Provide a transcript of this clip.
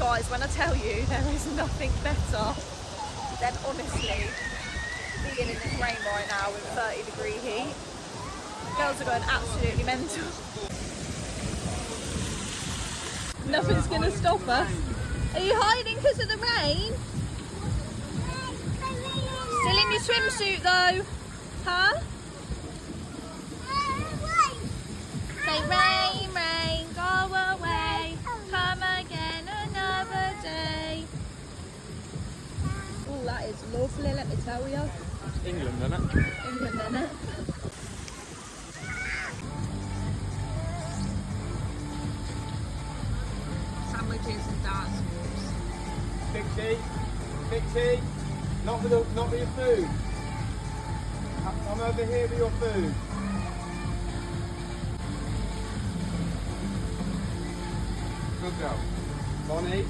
Guys, when I tell you there is nothing better than honestly being in this rain right now with 30-degree heat. Girls are going absolutely mental. Nothing's going to stop us. Are you hiding because of the rain? Still in your swimsuit though, huh? Say rain, rain, go away, come again another day. Oh, that is lovely, let me tell you. England, isn't it? England, isn't it? Sandwiches and dance moves. Pixie, not with your food. I'm over here with your food. Good girl. Bonnie.